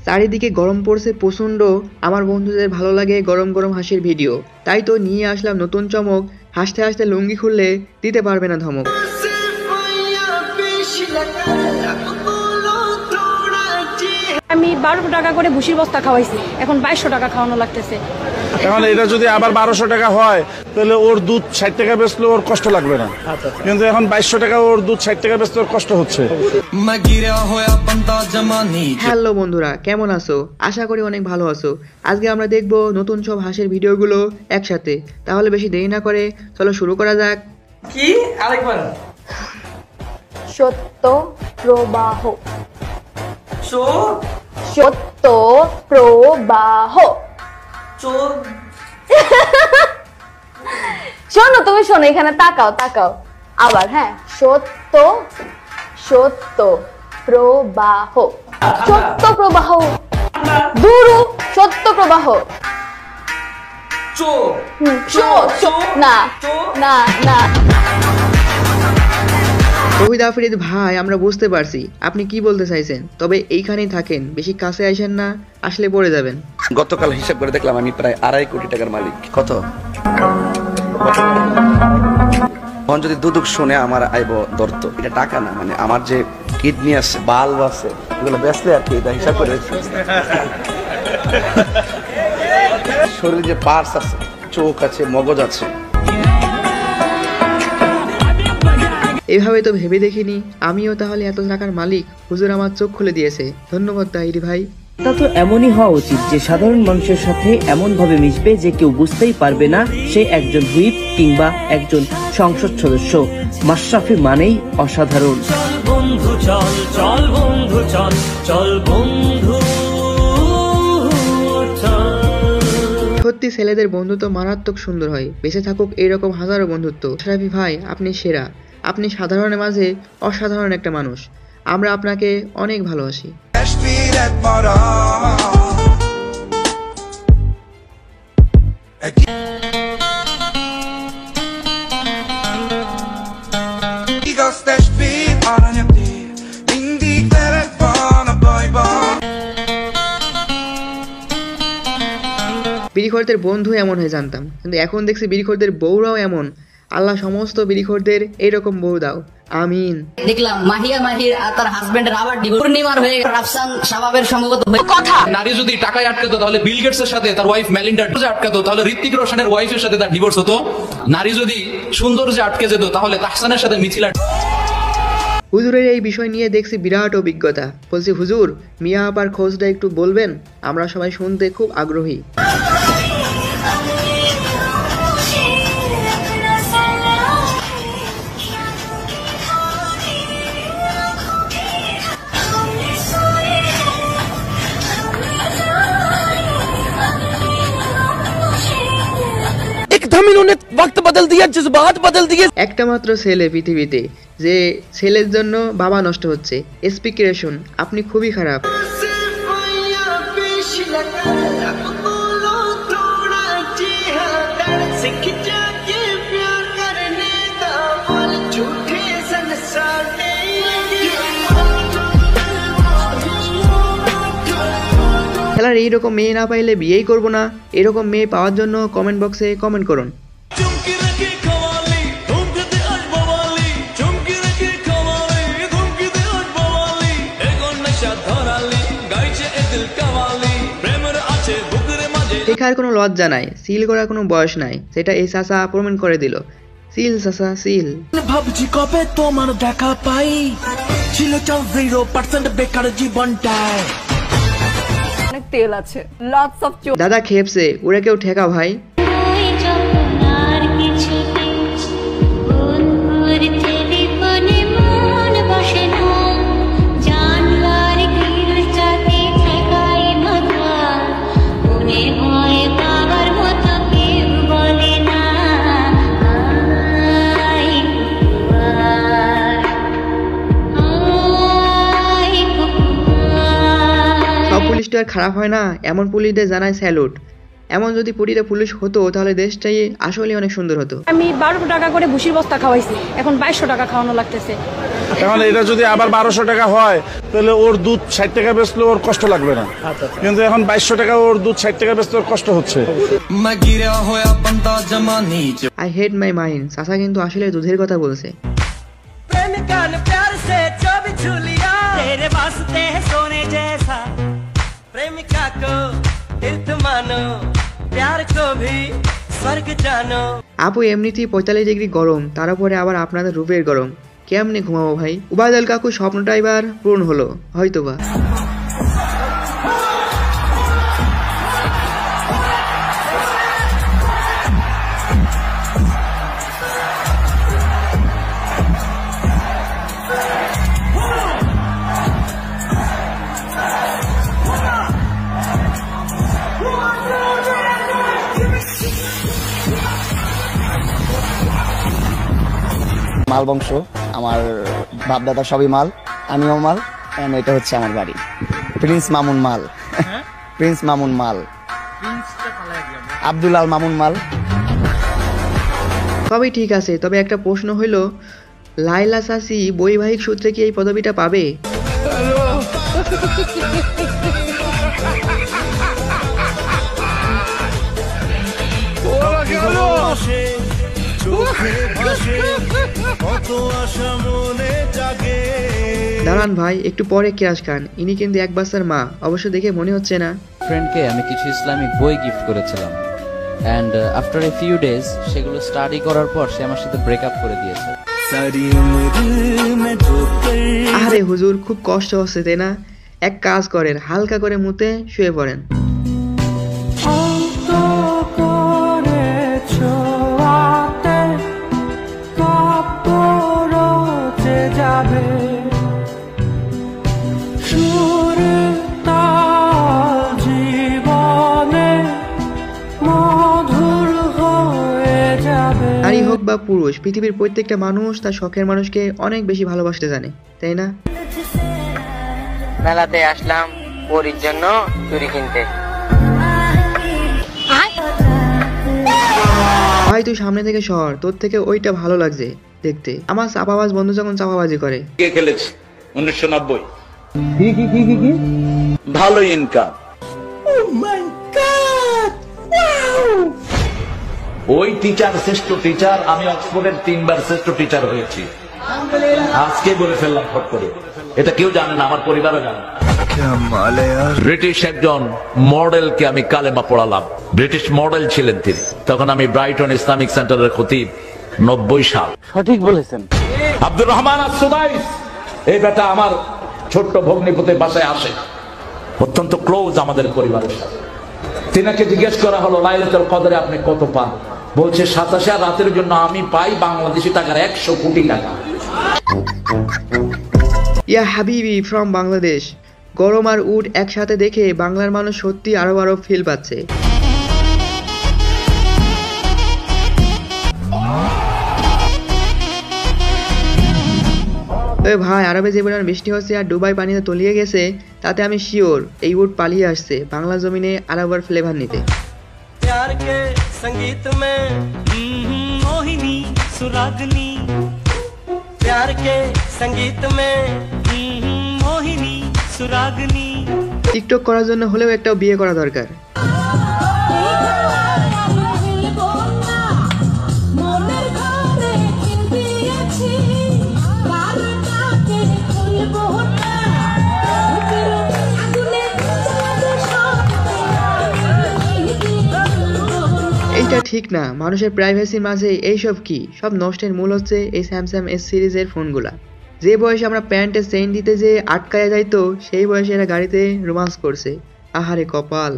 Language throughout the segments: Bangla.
চারিদিকে গরম পড়ছে প্রচণ্ড। আমার বন্ধুদের ভালো লাগে গরম গরম হাসির ভিডিও, তাই তো নিয়ে আসলাম নতুন চমক। হাসতে হাসতে লুঙ্গি খুললে দিতে পারবে না ধমক। আমি 1200 টাকা করে ভুসির বস্তা খাওয়াইছি, এখন 2200 টাকা খাওয়ানো লাগতেছে। এখন এটা যদি আবার 1200 টাকা হয় তাহলে ওর দুধ 60 টাকা বেচলে ওর কষ্ট লাগবে না, কিন্তু এখন 2200 টাকা ওর দুধ 60 টাকা বেচলে ওর কষ্ট হচ্ছে। হ্যালো বন্ধুরা, কেমন আছো? আশা করি অনেক ভালো আছো। আজকে আমরা দেখব নতুন সব হাসির ভিডিওগুলো একসাথে। তাহলে বেশি দেরি না করে চলো শুরু করা যাক। কি আরেকবার? সত্য প্রবাহ। সত্য প্রবাহ। শোনো, তুমি শোনো, এখানে তাকাও তাকাও আবার। হ্যাঁ, সত্য সত্য প্রবাহ। সত্য প্রবাহ। দুরু সত্য প্রবাহ। না না না। তৌহিদ আফ্রিদ ভাই, আমরা বুঝতে পারছি আপনি কি বলতে চাইছেন, তবে এইখানেই থাকেন, বেশি কাছে আসেন না, আসলে পড়ে যাবেন। গতকাল হিসাব করে দেখলাম আমি প্রায় 2.5 কোটি টাকার মালিক। কত? এখন যদি দুদুক শুনে আমার আইব দর্ত, এটা টাকা না, মানে আমার যে কিডনি আছে, বাল্ব আছে, এগুলো বেচলে আর কি, এটা হিসাব করে শরীরে যে পার্টস আছে, চোখ আছে, মগজ আছে। এভাবে তো ভেবে দেখিনি আমিও তাহলে এত টাকার মালিক। হুজুর আমার চোখ খুলে দিয়েছে, ধন্যবাদ তাহিরি ভাই। তা তো এমনই হওয়া উচিত যে সাধারণ মানুষের সাথে এমন ভাবে মিশবে যে কেউ বুঝতেই পারবে না সে একজন হুইপ কিংবা একজন সংসদ সদস্য। মাশরাফি মানেই অসাধারণ। বন্ধু চল চল বন্ধু চল চল বন্ধু। সত্যি ছেলেদের বন্ধুত্ব মারাত্মক সুন্দর হয়, বেঁচে থাকুক এইরকম হাজারো বন্ধুত্ব। মাশরাফি ভাই, আপনি সেরা, আপনি সাধারণের মাঝে অসাধারণ একটা মানুষ। আমরা আপনাকে অনেক ভালোবাসি। বিড়িখোরদের বন্ধু এমন হয় জানতাম, কিন্তু এখন দেখছি বিড়িখোরদের বউরাও এমন। আল্লাহ সমস্ত বিড়িখোরদের এইরকম বউ দাও, আমিন। দেখলাম মাহিয়া মাহির আর তার হাজবেন্ডের আবার ডিভোর্স। পূর্ণিমার হয়ে রাফসান শাবাবের সম্ভবত কথা। নারী যদি টাকায় আটকাতো তাহলে বিল গেটস এর সাথে তার ওয়াইফ মেলিন্ডা আটকাতো, তাহলে ঋত্বিক রোশনের ওয়াইফের সাথে তার ডিভোর্স হতো। নারী যদি সৌন্দর্যে আটকে যেত তাহলে তাহসানের সাথে মিথিলা। হুজুরের এই বিষয় নিয়ে দেখছি বিরাট অভিজ্ঞতা। বলছি হুজুর, মিয়া আপার খোঁজটা একটু বলবেন, আমরা সবাই শুনতে খুব আগ্রহী। একটা মাত্র ছেলে পৃথিবীতে, যে ছেলের জন্য বাবা নষ্ট হচ্ছে। স্পিকিরেশন, আপনি খুবই খারাপ। খেলার এইরকম মেয়ে না পাইলে বিয়েই করবো না, এরকম মেয়ে পাওয়ার জন্য কমেন্ট বক্সে কমেন্ট করুন। শেখার কোনো লজ্জা নাই, সিল করার কোনো বয়স নাই, সেটা এই চাচা প্রমাণ করে দিল। সিল চাচা সিল। ভাবছি কবে তোমার দেখা পাই, ছিল 0% বেকার জীবনটায়। অনেক তেল আছে, লটস অফ চোখ। দাদা খেপছে, ওরা কেউ ঠেকা ভাই। পুলিশটা আর খারাপ হয় না, এমন পুলিশদের জানায় স্যালুট। এমন যদি প্রতিটা পুলিশ হতো তাহলে দেশটাই আসলে অনেক সুন্দর হতো। আমি 1200 টাকা করে ভুসির বস্তা খাওয়াইছি, এখন 2200 টাকা খাওয়ানো লাগতেছে। এখন এটা যদি আবার 1200 টাকা হয় তাহলে ওর দুধ 60 টাকা বেচলে ওর কষ্ট লাগবে না, কিন্তু এখন 2200 টাকা ওর দুধ 60 টাকা বেচলে ওর কষ্ট হচ্ছে। I hate my mind. চাচা কিন্তু আসলে দুধের কথা বলছে। আপু এমনিতেই 45 ডিগ্রি গরম, তার উপরে আবার আপনাদের রূপের গরম, কেমনে ঘুমাবো ভাই? উবায়দুল কাকু স্বপ্নটা এবার পূরণ হলো হয়তোবা। মাল বংশ, আমার বাপ দাদা সবই মাল, আমিও মাল, কারণ এটা হচ্ছে আমার বাড়ি। প্রিন্স মামুন মাল, প্রিন্স মামুন মাল, আব্দুল আল মামুন মাল। সবই ঠিক আছে, তবে একটা প্রশ্ন হইল, লাইলা চাচি বৈবাহিক সূত্রে কি এই পদবিটা পাবে? দাঁড়ান ভাই, একটু পরে ক্রাশ খান, ইনি কিন্তু এক বাচ্চার মা, অবশ্য দেখে মনে হচ্ছে না। ফ্রেন্ডকে আমি কিছু ইসলামিক বই গিফট করেছিলাম, and after a few days সেগুলো স্টাডি করার পর সে আমার সাথে ব্রেকআপ করে দিয়েছে। আরে হুজুর, খুব কষ্ট হচ্ছে তাই না? এক কাজ করেন, হালকা করে মুতে শুয়ে পড়েন। নারী হোক বা পুরুষ, পৃথিবীর প্রত্যেকটা মানুষ তার শখের মানুষকে অনেক বেশি ভালোবাসতে জানে, তাই না? মেলাতে আসলাম পরির জন্য চুড়ি কিনতে। ভাই তুই সামনে থেকে সর, তোর থেকে ওইটা ভালো লাগছে দেখতে। আমার চাপাবাজ বন্ধু যখন চাপাবাজি করে। কে খেলেছে 1990? কি ভালো ইনকাম। ওই টিচার শ্রেষ্ঠ টিচার, আমি অক্সফোর্ডের 3 বার শ্রেষ্ঠ টিচার হয়েছি। আজকে বলে ফেললাম ফট করে, এটা কেউ জানে না, আমার পরিবারও জানে না। ব্রিটিশ একজন মডেলকে আমি কালেমা পড়ালাম, ব্রিটিশ মডেল ছিলেন তিনি, তখন আমি ব্রাইটন ইসলামিক সেন্টারের খতিব, 90 সাল। সঠিক বলেছেন। আব্দুর রহমান আস-সুদাইস, এই বেটা আমার ছোট্ট ভগ্নিপতির বাসায় আসে, অত্যন্ত ক্লোজ আমাদের পরিবারের সাথে। তিনাকে জিজ্ঞেস করা হলো লাইলাতুল কদরে আপনি কত পান? বলছে 87 রাতের জন্য আমি পাই বাংলাদেশি টাকার 100 কোটি টাকা। ইয়া হাবিবি ফ্রম বাংলাদেশ। গরম আর উড একসাথে দেখে বাংলার মানুষ সত্যি আরো ফিল পাচ্ছে। ভাই, আরবে যে পরিমাণ বৃষ্টি হচ্ছে আর দুবাই পানিতে তলিয়ে গেছে, তাতে আমি শিওর এই উড পালিয়ে আসছে বাংলা জমিনে আরবার ফ্লেভার নিতে। प्यार के संगीत में मोहिनी सुरागनी, प्यार के संगीत में मोहिनी सुरागनी। টিকটক করার জন্য হলেও একটা বিয়ে করা দরকার। এইটা ঠিক না, মানুষের প্রাইভেসির মাঝে এইসব কি? সব নষ্টের মূল হচ্ছে এই স্যামসাং এস সিরিজের ফোনগুলা। যে বয়সে আমরা প্যান্টে চেইন দিতে যে আটকায়া যাইতো, সেই বয়সে এরা গাড়িতে রোমান্স করছে। আহারে কপাল।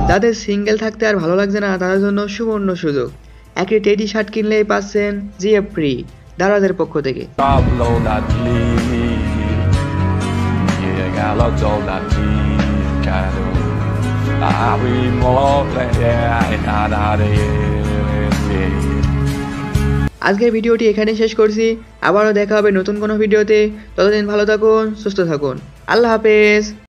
যাদের সিঙ্গেল থাকতে আর ভালো লাগছে না, তাদের জন্য সুবর্ণ সুযোগ। একটি টেডি শার্ট কিনলেই পাচ্ছেন জিএফ ফ্রি দারাজের পক্ষ থেকে। gà cho là chi cả đồ vì một আজকের ভিডিওটি এখানে শেষ করছি। আবারও দেখা হবে নতুন কোনো ভিডিওতে। ততদিন ভালো থাকুন, সুস্থ থাকুন। আল্লাহ হাফেজ।